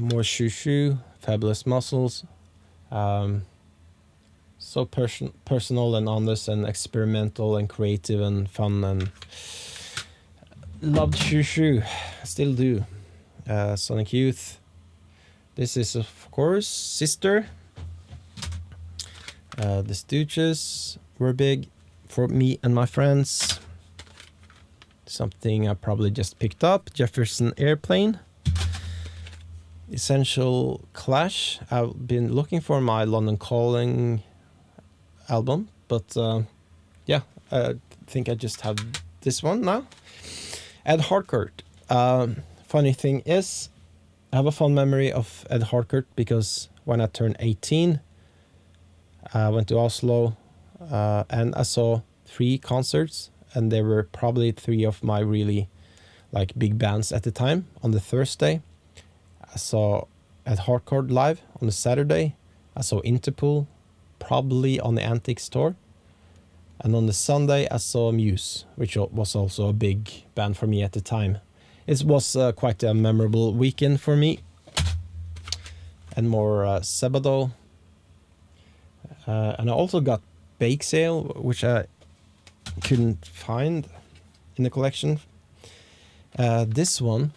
more Shoo, Fabulous Muscles. So personal and honest and experimental and creative and fun, and loved Shoo, still do. Sonic Youth. This is of course Sister. The Stooges were big for me and my friends. Something I probably just picked up, Jefferson Airplane. Essential Clash. I've been looking for my London Calling album, but yeah, I think I just have this one now. Ed Harcourt. Funny thing is, I have a fond memory of Ed Harcourt because when I turned 18, I went to Oslo and I saw 3 concerts, and they were probably 3 of my really like big bands at the time. On the Thursday, I saw Ed Harcourt live. On the Saturday, I saw Interpol, probably on the Antiques tour. And on the Sunday, I saw Muse, which was also a big band for me at the time. It was quite a memorable weekend for me. And more Sabado. And I also got Bake Sale, which I couldn't find in the collection. This one,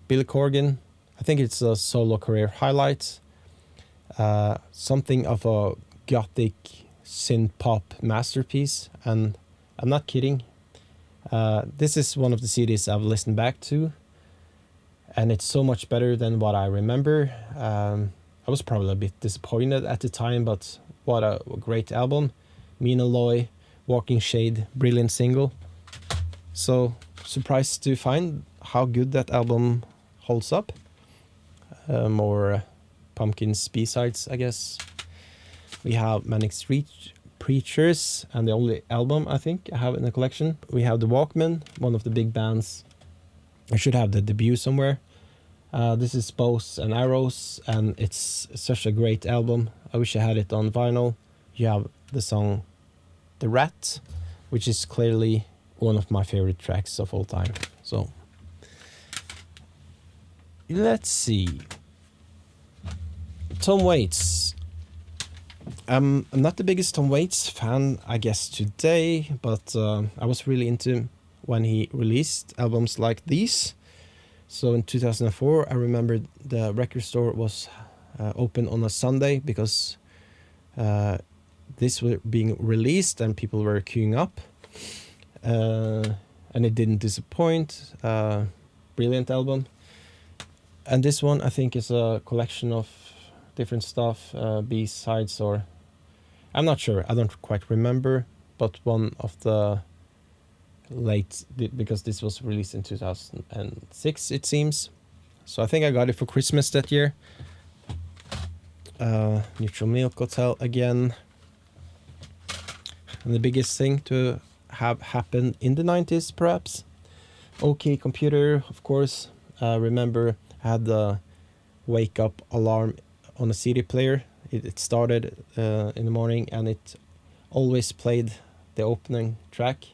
Billy Corgan, I think it's a solo career highlight. Something of a gothic synth pop masterpiece, and I'm not kidding. This is one of the CDs I've listened back to, and it's so much better than what I remember. I was probably a bit disappointed at the time, but what a great album. Mina Loy, Walking Shade, brilliant single. So surprised to find how good that album holds up. More Pumpkins B-sides, I guess. We have Manic Street Preachers, and the only album I think I have in the collection. We have The Walkmen, one of the big bands. I should have the debut somewhere. This is Bows and Arrows, and it's such a great album. I wish I had it on vinyl. You have the song The Rat, which is clearly one of my favorite tracks of all time. So let's see. Tom Waits. I'm not the biggest Tom Waits fan, I guess, today, but I was really into him when he released albums like these. So in 2004, I remember the record store was open on a Sunday because this was being released and people were queuing up. And it didn't disappoint. Brilliant album. And this one, I think, is a collection of different stuff, B-sides, or I'm not sure, I don't quite remember, but one of the late, because this was released in 2006, it seems. So I think I got it for Christmas that year. Neutral Milk Hotel again. And the biggest thing to have happened in the 90s, perhaps. OK Computer, of course. Remember, I had the wake up alarm on a CD player. It started in the morning, and it always played the opening track,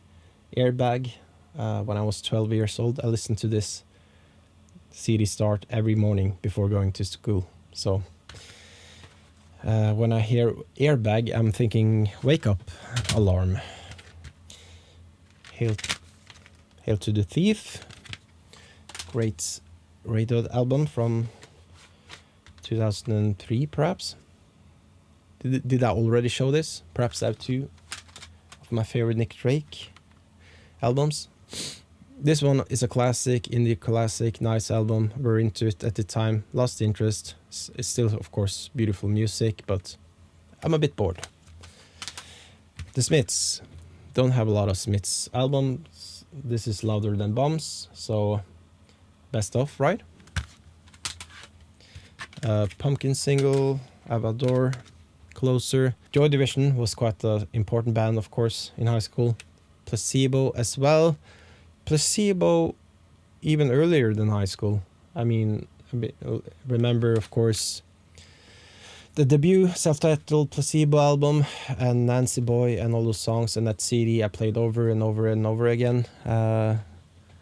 Airbag. When I was 12 years old, I listened to this CD start every morning before going to school. So when I hear Airbag, I'm thinking wake up alarm. Hail to the Thief. Great radioed album from 2003, perhaps. Did I already show this? Perhaps I have 2 of my favorite Nick Drake albums. This one is a classic, indie classic, nice album. We're into it at the time. Lost interest. It's still, of course, beautiful music, but I'm a bit bored. The Smiths. Don't have a lot of Smiths albums. This is Louder Than Bombs, so best of, right? Pumpkin single, Avador, Closer. Joy Division was quite an important band, of course, in high school. Placebo as well. Placebo even earlier than high school. I mean, remember, of course, the debut self-titled Placebo album and Nancy Boy and all those songs and that CD I played over and over and over again.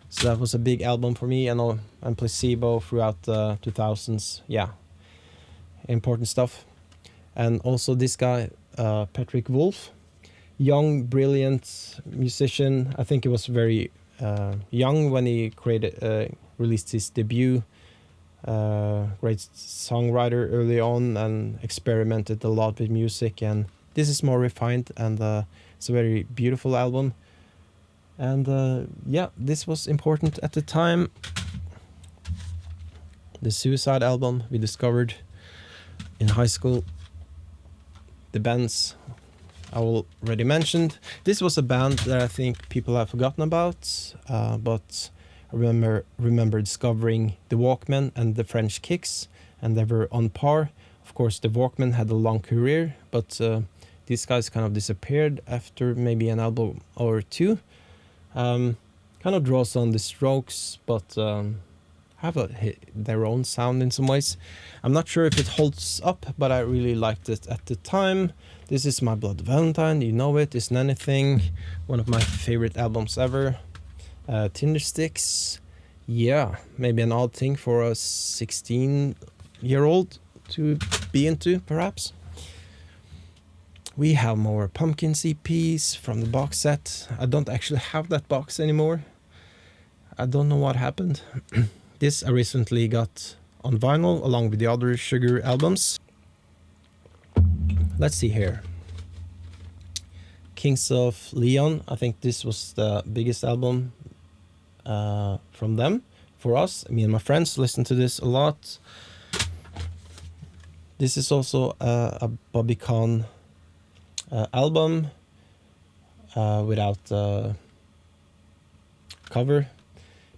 So that was a big album for me, and Placebo throughout the 2000s. Yeah, important stuff. And also this guy, Patrick Wolf, young, brilliant musician. I think he was very young when he released his debut. Great songwriter early on and experimented a lot with music, and this is more refined, and it's a very beautiful album. And yeah, this was important at the time. The Suicide album we discovered in high school. The bands I already mentioned. This was a band that I think people have forgotten about, but I remember discovering the Walkmen and the French Kicks, and they were on par. Of course, the Walkmen had a long career, but these guys kind of disappeared after maybe an album or two. Kind of draws on the Strokes, but have their own sound in some ways. I'm not sure if it holds up, but I really liked it at the time. This is My Blood Valentine, you know it, Isn't Anything, one of my favorite albums ever. Tindersticks, yeah, maybe an odd thing for a 16-year-old to be into, perhaps. We have more Pumpkin EPs from the box set. I don't actually have that box anymore. I don't know what happened. This I recently got on vinyl along with the other Sugar albums. Let's see here. Kings of Leon, I think this was the biggest album from them for us. Me and my friends listen to this a lot. This is also a Bobby Kahn album without cover.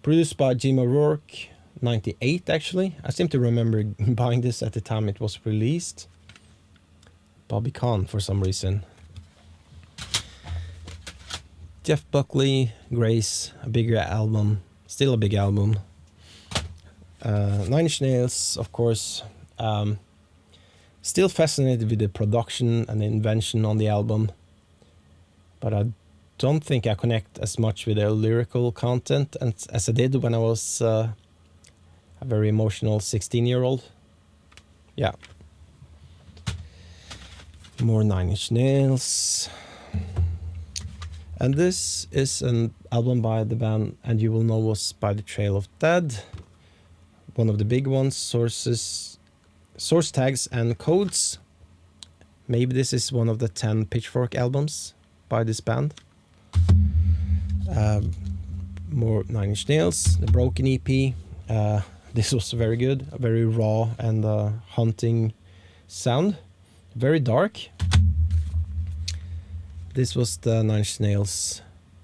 Produced by Jim O'Rourke, 98 actually. I seem to remember buying this at the time it was released. Bobby Kahn for some reason. Jeff Buckley, Grace, a bigger album, still a big album. Nine Inch Nails, of course. Still fascinated with the production and the invention on the album, but I don't think I connect as much with the lyrical content as I did when I was a very emotional 16-year-old. Yeah. More Nine Inch Nails. And this is an album by the band And You Will Know Us by the Trail of Dead. One of the big ones, source tags and codes. Maybe this is one of the 10 Pitchfork albums by this band. More Nine Inch Nails, the Broken EP. This was very good, a very raw and haunting sound. Very dark. This was the Nine Inch Nails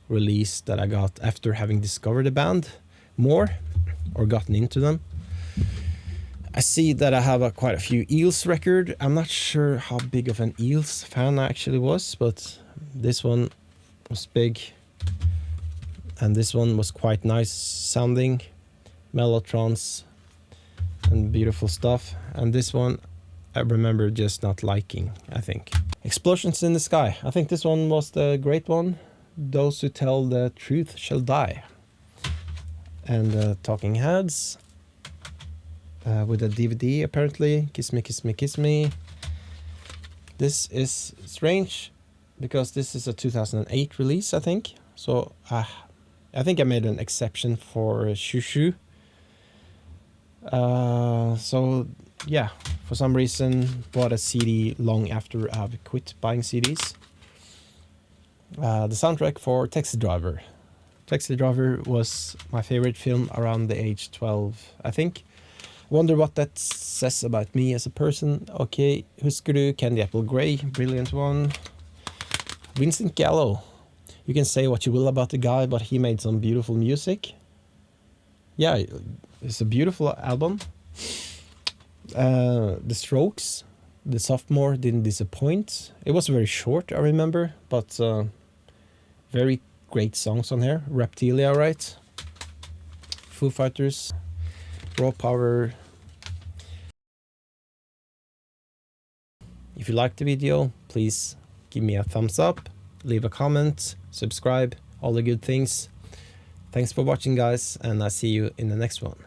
release that I got after having discovered the band more, or gotten into them. I see that I have quite a few Eels record. I'm not sure how big of an Eels fan I actually was, but this one was big. And this one was quite nice sounding. Mellotrons and beautiful stuff. And this one I remember just not liking, I think. Explosions in the Sky. I think this one was the great one. Those Who Tell the Truth Shall Die. And Talking Heads. With a DVD apparently. Kiss Me, Kiss Me, Kiss Me. This is strange because this is a 2008 release, I think. So I think I made an exception for Shushu. So yeah, for some reason bought a CD long after I've quit buying CDs. The soundtrack for Taxi Driver. Taxi Driver was my favorite film around the age 12, I think. Wonder what that says about me as a person. Okay, Husker Du, Candy Apple Grey, brilliant one. Vincent Gallo. You can say what you will about the guy, but he made some beautiful music. Yeah, it's a beautiful album. The Strokes, The Sophomore didn't disappoint. It was very short, I remember, but very great songs on here. Reptilia, right? Foo Fighters, Raw Power. If you liked the video, please give me a thumbs up, leave a comment, subscribe, all the good things. Thanks for watching, guys, and I'll see you in the next one.